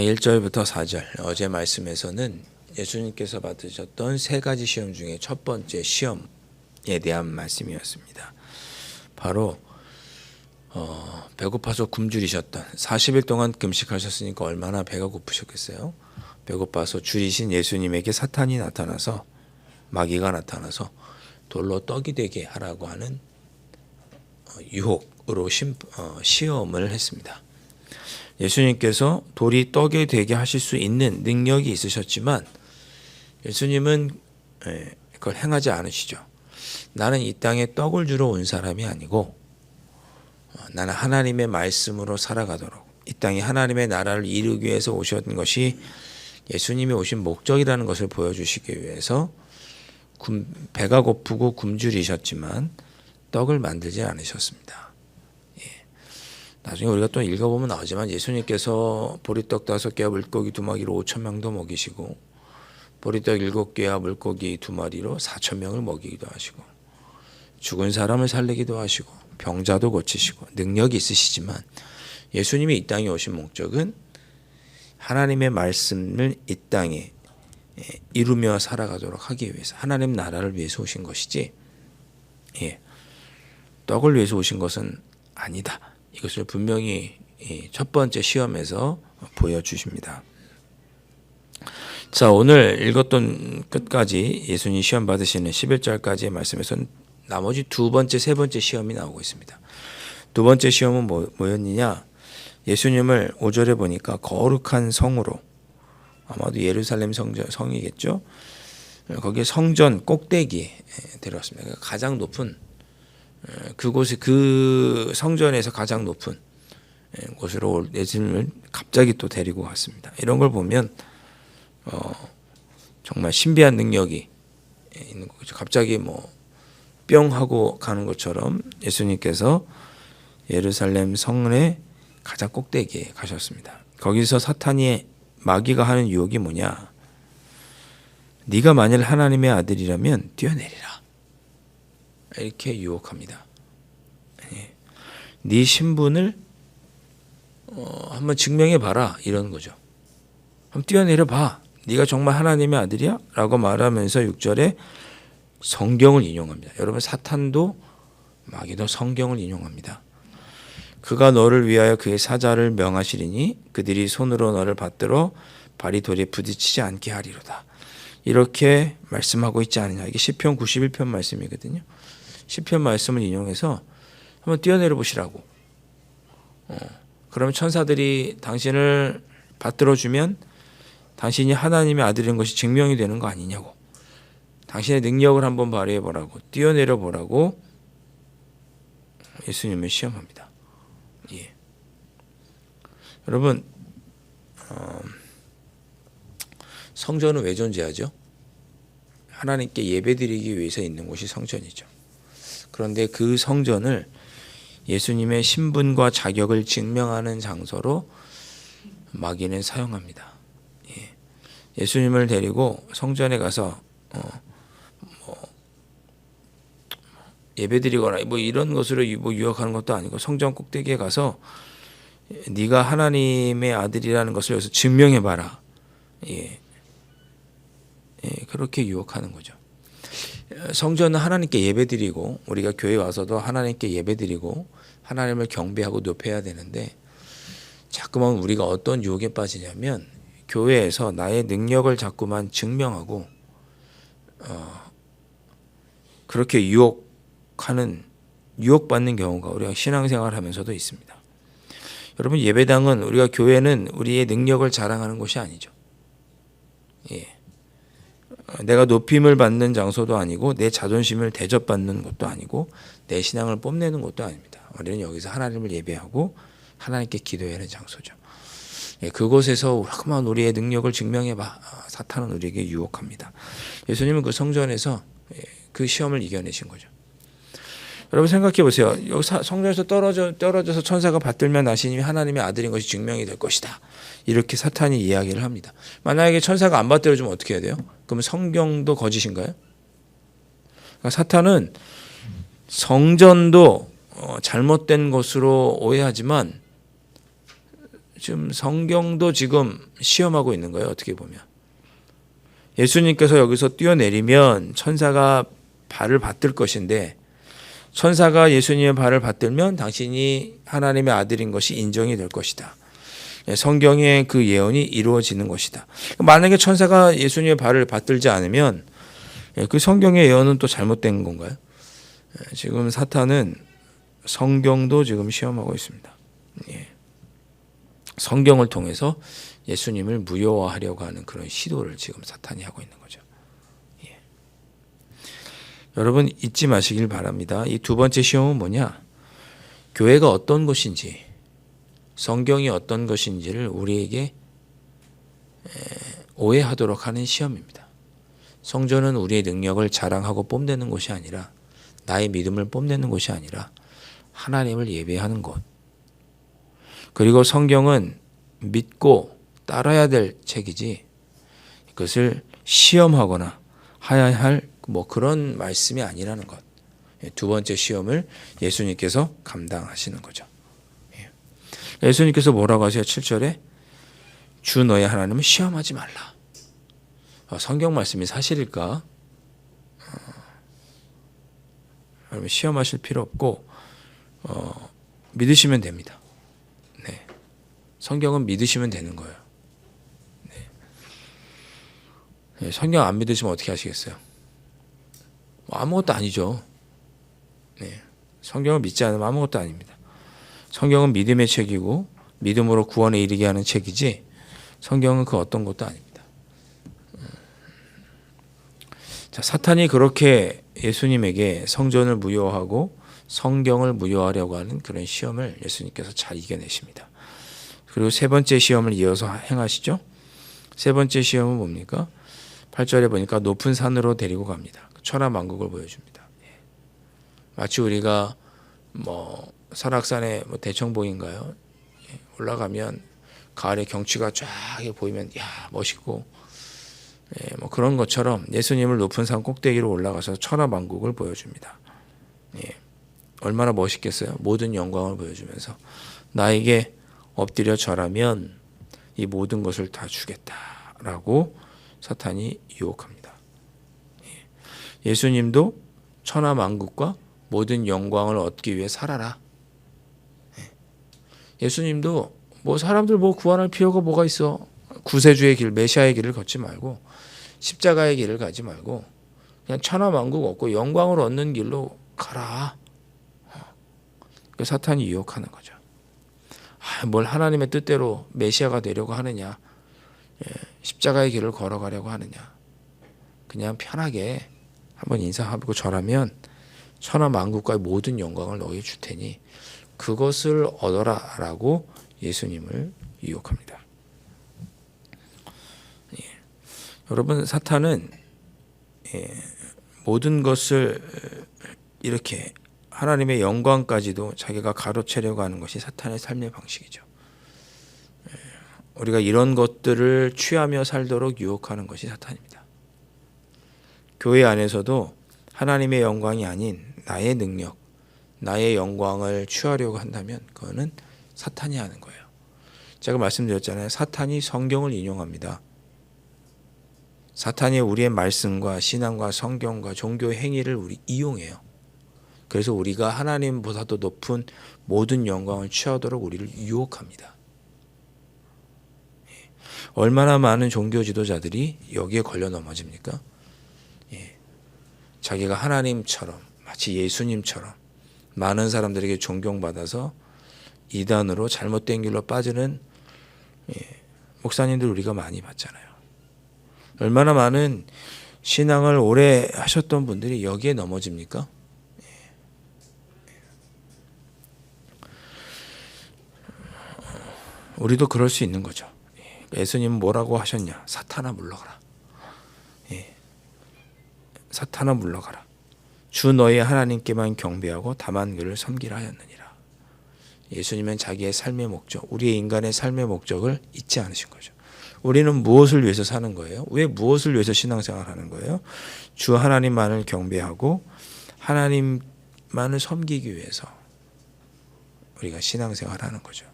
4장 1절부터 4절 어제 말씀에서는 예수님께서 받으셨던 세 가지 시험 중에 첫 번째 시험에 대한 말씀이었습니다. 바로 배고파서 굶주리셨던 40일 동안 금식하셨으니까 얼마나 배가 고프셨겠어요. 배고파서 줄이신 예수님에게 사탄이 나타나서 마귀가 나타나서 돌로 떡이 되게 하라고 하는 유혹으로 시험을 했습니다. 예수님께서 돌이 떡이 되게 하실 수 있는 능력이 있으셨지만 예수님은 그걸 행하지 않으시죠. 나는 이 땅에 떡을 주러 온 사람이 아니고 나는 하나님의 말씀으로 살아가도록 이 땅에 하나님의 나라를 이루기 위해서 오셨던 것이 예수님이 오신 목적이라는 것을 보여주시기 위해서 배가 고프고 굶주리셨지만 떡을 만들지 않으셨습니다. 나중에 우리가 또 읽어보면 나오지만 예수님께서 보리떡 5개와 물고기 2마리로 5,000명도 먹이시고 보리떡 7개와 물고기 2마리로 4,000명을 먹이기도 하시고 죽은 사람을 살리기도 하시고 병자도 고치시고 능력이 있으시지만 예수님이 이 땅에 오신 목적은 하나님의 말씀을 이 땅에 이루며 살아가도록 하기 위해서 하나님 나라를 위해서 오신 것이지 떡을 위해서 오신 것은 아니다. 이것을 분명히 첫 번째 시험에서 보여주십니다. 자, 오늘 읽었던 끝까지 예수님 시험 받으시는 11절까지의 말씀에서는 나머지 두 번째, 세 번째 시험이 나오고 있습니다. 두 번째 시험은 뭐였느냐? 예수님을 5절에 보니까 거룩한 성으로, 아마도 예루살렘 성이겠죠? 거기에 성전 꼭대기에 데려왔습니다. 가장 높은 그곳이 그 성전에서 가장 높은 곳으로 예수님을 갑자기 또 데리고 갔습니다. 이런 걸 보면 정말 신비한 능력이 있는 거죠. 갑자기 뿅 하고 가는 것처럼 예수님께서 예루살렘 성의 가장 꼭대기에 가셨습니다. 거기서 사탄이 마귀가 하는 유혹이 뭐냐? 네가 만일 하나님의 아들이라면 뛰어내리라. 이렇게 유혹합니다. 네 신분을 한번 증명해 봐라 이런 거죠. 한번 뛰어내려 봐. 네가 정말 하나님의 아들이야? 라고 말하면서 6절에 성경을 인용합니다. 여러분 사탄도 마귀도 성경을 인용합니다. 그가 너를 위하여 그의 사자를 명하시리니 그들이 손으로 너를 받들어 발이 돌에 부딪히지 않게 하리로다. 이렇게 말씀하고 있지 않느냐. 이게 시편 91편 말씀이거든요. 시편 말씀을 인용해서 한번 뛰어내려 보시라고. 그러면 천사들이 당신을 받들어주면 당신이 하나님의 아들인 것이 증명이 되는 거 아니냐고. 당신의 능력을 한번 발휘해 보라고. 뛰어내려 보라고 예수님을 시험합니다. 여러분 성전은 왜 존재하죠? 하나님께 예배드리기 위해서 있는 곳이 성전이죠. 그런데 그 성전을 예수님의 신분과 자격을 증명하는 장소로 마귀는 사용합니다. 예수님을 데리고 성전에 가서 예배드리거나 이런 것으로 유혹하는 것도 아니고 성전 꼭대기에 가서 네가 하나님의 아들이라는 것을 여기서 증명해봐라. 그렇게 유혹하는 거죠. 성전은 하나님께 예배드리고 우리가 교회 와서도 하나님께 예배드리고 하나님을 경배하고 높여야 되는데 자꾸만 우리가 어떤 유혹에 빠지냐면 교회에서 나의 능력을 자꾸만 증명하고 그렇게 유혹받는 경우가 우리가 신앙생활을 하면서도 있습니다. 여러분 예배당은 우리가 교회는 우리의 능력을 자랑하는 곳이 아니죠. 내가 높임을 받는 장소도 아니고 내 자존심을 대접받는 것도 아니고 내 신앙을 뽐내는 것도 아닙니다. 우리는 여기서 하나님을 예배하고 하나님께 기도해야 하는 장소죠. 그곳에서 자꾸만 우리의 능력을 증명해봐. 사탄은 우리에게 유혹합니다. 예수님은 그 성전에서 그 시험을 이겨내신 거죠. 여러분 생각해 보세요. 여기 성전에서 떨어져서 천사가 받들면 당신이 하나님의 아들인 것이 증명이 될 것이다. 이렇게 사탄이 이야기를 합니다. 만약에 천사가 안 받들어주면 어떻게 해야 돼요? 그러면 성경도 거짓인가요? 그러니까 사탄은 성전도 잘못된 것으로 오해하지만 지금 성경도 지금 시험하고 있는 거예요. 어떻게 보면 예수님께서 여기서 뛰어내리면 천사가 발을 받들 것인데 천사가 예수님의 발을 받들면 당신이 하나님의 아들인 것이 인정이 될 것이다. 성경의 그 예언이 이루어지는 것이다. 만약에 천사가 예수님의 발을 받들지 않으면 그 성경의 예언은 또 잘못된 건가요? 지금 사탄은 성경도 지금 시험하고 있습니다. 성경을 통해서 예수님을 무효화하려고 하는 그런 시도를 지금 사탄이 하고 있는 거죠. 여러분 잊지 마시길 바랍니다. 이 두 번째 시험은 뭐냐? 교회가 어떤 것인지, 성경이 어떤 것인지를 우리에게 오해하도록 하는 시험입니다. 성전은 우리의 능력을 자랑하고 뽐내는 곳이 아니라, 나의 믿음을 뽐내는 곳이 아니라 하나님을 예배하는 곳. 그리고 성경은 믿고 따라야 될 책이지 그것을 시험하거나 해야 할 그런 말씀이 아니라는 것. 두 번째 시험을 예수님께서 감당하시는 거죠. 예수님께서 뭐라고 하세요? 7절에 주 너의 하나님을 시험하지 말라. 성경 말씀이 사실일까? 여러분 시험하실 필요 없고 믿으시면 됩니다. 네. 성경은 믿으시면 되는 거예요. 네. 성경 안 믿으시면 어떻게 하시겠어요? 아무것도 아니죠. 네. 성경을 믿지 않으면 아무것도 아닙니다. 성경은 믿음의 책이고 믿음으로 구원에 이르게 하는 책이지 성경은 그 어떤 것도 아닙니다. 자, 사탄이 그렇게 예수님에게 성전을 무효하고 성경을 무효하려고 하는 그런 시험을 예수님께서 잘 이겨내십니다. 그리고 세 번째 시험을 이어서 행하시죠. 세 번째 시험은 뭡니까? 8절에 보니까 높은 산으로 데리고 갑니다. 천하만국을 보여줍니다. 마치 우리가 설악산의 대청봉인가요? 올라가면 가을에 경치가 쫙 보이면 멋있고 그런 것처럼 예수님을 높은 산 꼭대기로 올라가서 천하만국을 보여줍니다. 얼마나 멋있겠어요? 모든 영광을 보여주면서 나에게 엎드려 절하면 이 모든 것을 다 주겠다라고 사탄이 유혹합니다. 예수님도 천하만국과 모든 영광을 얻기 위해 살아라. 예수님도 사람들 구원할 필요가 뭐가 있어? 구세주의 길, 메시아의 길을 걷지 말고 십자가의 길을 가지 말고 그냥 천하만국 얻고 영광을 얻는 길로 가라. 사탄이 유혹하는 거죠. 뭘 하나님의 뜻대로 메시아가 되려고 하느냐? 십자가의 길을 걸어가려고 하느냐? 그냥 편하게 한번 인사하고 절하면 천하만국과의 모든 영광을 너희에 줄 테니 그것을 얻어라라고 예수님을 유혹합니다. 여러분 사탄은 모든 것을 이렇게 하나님의 영광까지도 자기가 가로채려고 하는 것이 사탄의 삶의 방식이죠. 우리가 이런 것들을 취하며 살도록 유혹하는 것이 사탄입니다. 교회 안에서도 하나님의 영광이 아닌 나의 능력, 나의 영광을 취하려고 한다면 그거는 사탄이 하는 거예요. 제가 말씀드렸잖아요. 사탄이 성경을 인용합니다. 사탄이 우리의 말씀과 신앙과 성경과 종교 행위를 이용해요. 그래서 우리가 하나님보다도 높은 모든 영광을 취하도록 우리를 유혹합니다. 얼마나 많은 종교 지도자들이 여기에 걸려 넘어집니까? 자기가 하나님처럼 마치 예수님처럼 많은 사람들에게 존경받아서 이단으로 잘못된 길로 빠지는 목사님들 우리가 많이 봤잖아요. 얼마나 많은 신앙을 오래 하셨던 분들이 여기에 넘어집니까? 우리도 그럴 수 있는 거죠. 예수님은 뭐라고 하셨냐? 사탄아 물러가라. 사탄아 물러가라. 주 너희 하나님께만 경배하고 다만 그를 섬기라 하였느니라. 예수님은 자기의 삶의 목적, 우리의 인간의 삶의 목적을 잊지 않으신 거죠. 우리는 무엇을 위해서 사는 거예요? 왜 무엇을 위해서 신앙생활을 하는 거예요? 주 하나님만을 경배하고 하나님만을 섬기기 위해서 우리가 신앙생활을 하는 거죠.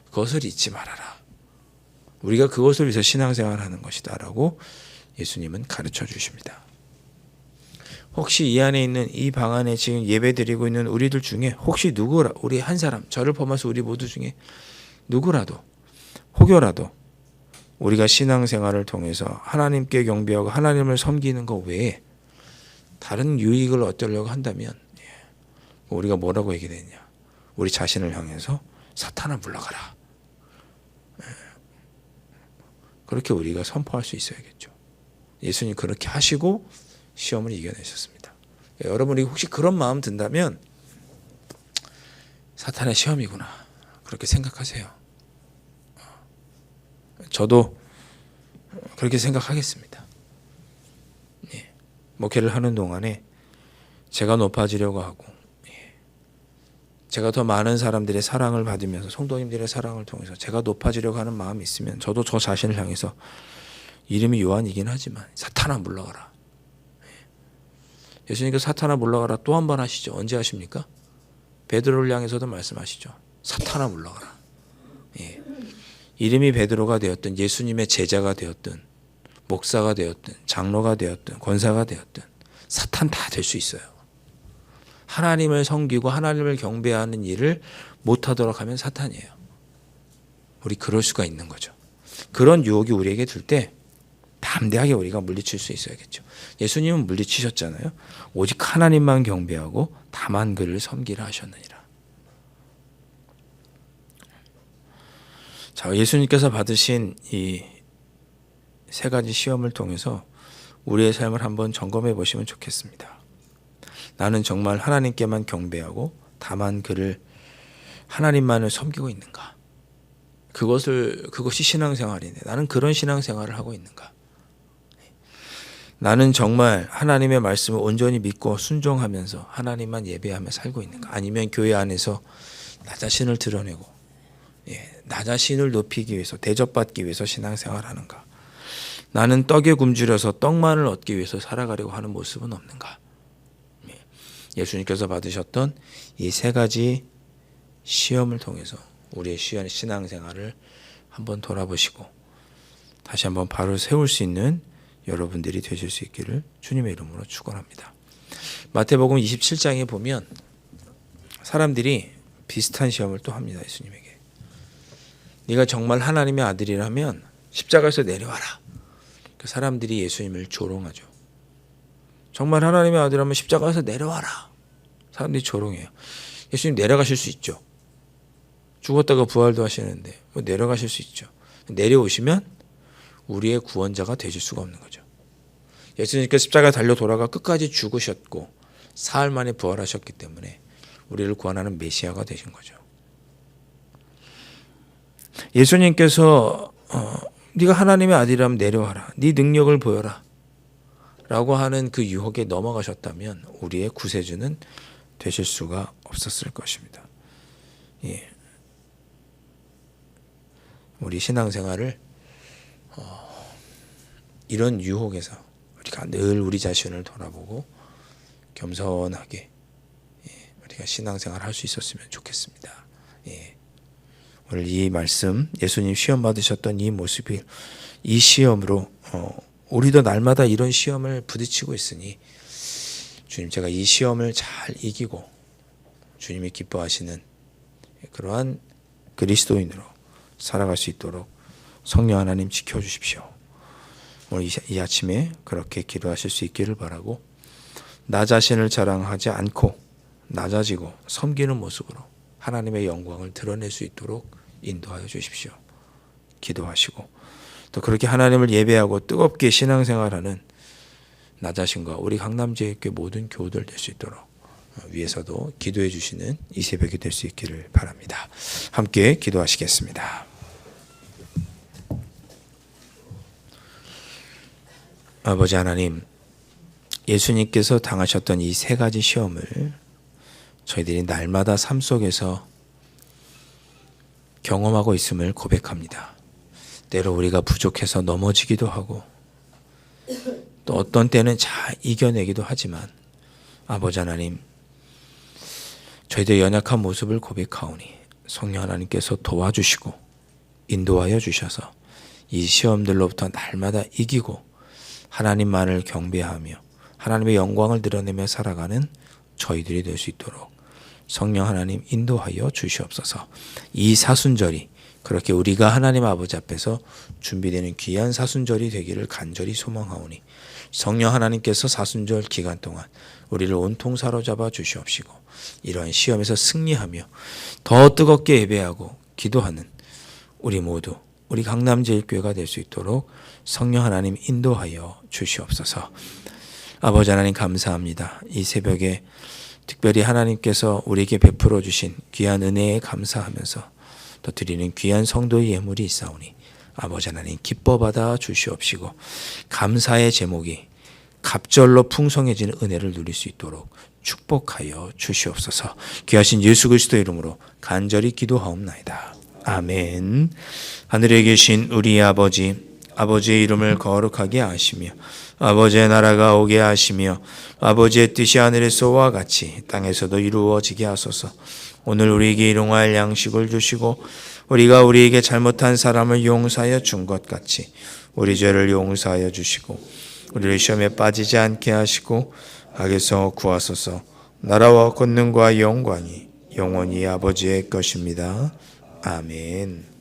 그것을 잊지 말아라. 우리가 그것을 위해서 신앙생활을 하는 것이다 라고 예수님은 가르쳐 주십니다. 혹시 이 안에 있는 이 방 안에 지금 예배드리고 있는 우리들 중에 혹시 누구라, 우리 한 사람, 저를 포함해서 우리 모두 중에 누구라도 혹여라도 우리가 신앙생활을 통해서 하나님께 경배하고 하나님을 섬기는 것 외에 다른 유익을 얻으려고 한다면 우리가 뭐라고 얘기되냐, 우리 자신을 향해서 사탄아 물러가라, 그렇게 우리가 선포할 수 있어야겠죠. 예수님 그렇게 하시고 시험을 이겨내셨습니다. 여러분이 혹시 그런 마음 든다면 사탄의 시험이구나 그렇게 생각하세요. 저도 그렇게 생각하겠습니다. 목회를 하는 동안에 제가 높아지려고 하고 제가 더 많은 사람들의 사랑을 받으면서 성도님들의 사랑을 통해서 제가 높아지려고 하는 마음이 있으면 저도 저 자신을 향해서 이름이 요한이긴 하지만 사탄아 물러가라. 예수님께서 사탄아 물러가라 또 한 번 하시죠. 언제 하십니까? 베드로를 향해서도 말씀하시죠. 사탄아 물러가라. 이름이 베드로가 되었든 예수님의 제자가 되었든 목사가 되었든 장로가 되었든 권사가 되었든 사탄 다 될 수 있어요. 하나님을 섬기고 하나님을 경배하는 일을 못하도록 하면 사탄이에요. 우리 그럴 수가 있는 거죠. 그런 유혹이 우리에게 들 때 담대하게 우리가 물리칠 수 있어야겠죠. 예수님은 물리치셨잖아요. 오직 하나님만 경배하고 다만 그를 섬기라 하셨느니라. 자, 예수님께서 받으신 이 세 가지 시험을 통해서 우리의 삶을 한번 점검해 보시면 좋겠습니다. 나는 정말 하나님께만 경배하고 다만 그를 하나님만을 섬기고 있는가? 그것이 신앙생활인데 나는 그런 신앙생활을 하고 있는가? 나는 정말 하나님의 말씀을 온전히 믿고 순종하면서 하나님만 예배하며 살고 있는가? 아니면 교회 안에서 나 자신을 드러내고 나 자신을 높이기 위해서 대접받기 위해서 신앙생활하는가? 나는 떡에 굶주려서 떡만을 얻기 위해서 살아가려고 하는 모습은 없는가? 예수님께서 받으셨던 이 세 가지 시험을 통해서 우리의 신앙생활을 한번 돌아보시고 다시 한번 바로 세울 수 있는 여러분들이 되실 수 있기를 주님의 이름으로 축원합니다. 마태복음 27장에 보면 사람들이 비슷한 시험을 또 합니다. 예수님에게. 네가 정말 하나님의 아들이라면 십자가에서 내려와라. 그 사람들이 예수님을 조롱하죠. 정말 하나님의 아들이라면 십자가에서 내려와라. 사람들이 조롱해요. 예수님 내려가실 수 있죠. 죽었다가 부활도 하시는데 내려가실 수 있죠. 내려오시면 우리의 구원자가 되실 수가 없는 거죠. 예수님께서 십자가에 달려 돌아가 끝까지 죽으셨고 사흘 만에 부활하셨기 때문에 우리를 구원하는 메시아가 되신 거죠. 예수님께서 네가 하나님의 아들이라면 내려와라. 네 능력을 보여라. 라고 하는 그 유혹에 넘어가셨다면 우리의 구세주는 되실 수가 없었을 것입니다. 우리 신앙생활을 이런 유혹에서 우리가 늘 우리 자신을 돌아보고 겸손하게 우리가 신앙생활을 할 수 있었으면 좋겠습니다. 오늘 이 말씀 예수님 시험 받으셨던 이 모습이 이 시험으로 우리도 날마다 이런 시험을 부딪히고 있으니 주님 제가 이 시험을 잘 이기고 주님이 기뻐하시는 그러한 그리스도인으로 살아갈 수 있도록 성령 하나님 지켜주십시오. 오늘 이 아침에 그렇게 기도하실 수 있기를 바라고 나 자신을 자랑하지 않고 낮아지고 섬기는 모습으로 하나님의 영광을 드러낼 수 있도록 인도하여 주십시오. 기도하시고 또 그렇게 하나님을 예배하고 뜨겁게 신앙생활하는 나 자신과 우리 강남제일교회 모든 교우들 될 수 있도록 위에서도 기도해 주시는 이 새벽이 될 수 있기를 바랍니다. 함께 기도하시겠습니다. 아버지 하나님, 예수님께서 당하셨던 이 세 가지 시험을 저희들이 날마다 삶 속에서 경험하고 있음을 고백합니다. 때로 우리가 부족해서 넘어지기도 하고 또 어떤 때는 잘 이겨내기도 하지만 아버지 하나님, 저희들의 연약한 모습을 고백하오니 성령 하나님께서 도와주시고 인도하여 주셔서 이 시험들로부터 날마다 이기고 하나님만을 경배하며 하나님의 영광을 드러내며 살아가는 저희들이 될 수 있도록 성령 하나님 인도하여 주시옵소서. 이 사순절이 그렇게 우리가 하나님 아버지 앞에서 준비되는 귀한 사순절이 되기를 간절히 소망하오니 성령 하나님께서 사순절 기간 동안 우리를 온통 사로잡아 주시옵시고 이러한 시험에서 승리하며 더 뜨겁게 예배하고 기도하는 우리 모두 우리 강남제일교회가 될 수 있도록 성령 하나님 인도하여 주시옵소서. 아버지 하나님 감사합니다. 이 새벽에 특별히 하나님께서 우리에게 베풀어 주신 귀한 은혜에 감사하면서 또 드리는 귀한 성도의 예물이 있사오니 아버지 하나님 기뻐 받아 주시옵시고 감사의 제목이 갑절로 풍성해지는 은혜를 누릴 수 있도록 축복하여 주시옵소서. 귀하신 예수 그리스도의 이름으로 간절히 기도하옵나이다. 아멘. 하늘에 계신 우리 아버지, 아버지의 이름을 거룩하게 하시며 아버지의 나라가 오게 하시며 아버지의 뜻이 하늘에서와 같이 땅에서도 이루어지게 하소서. 오늘 우리에게 일용할 양식을 주시고 우리가 우리에게 잘못한 사람을 용서하여 준 것 같이 우리 죄를 용서하여 주시고 우리를 시험에 빠지지 않게 하시고 악에서 구하소서. 나라와 권능과 영광이 영원히 아버지의 것입니다. 아멘.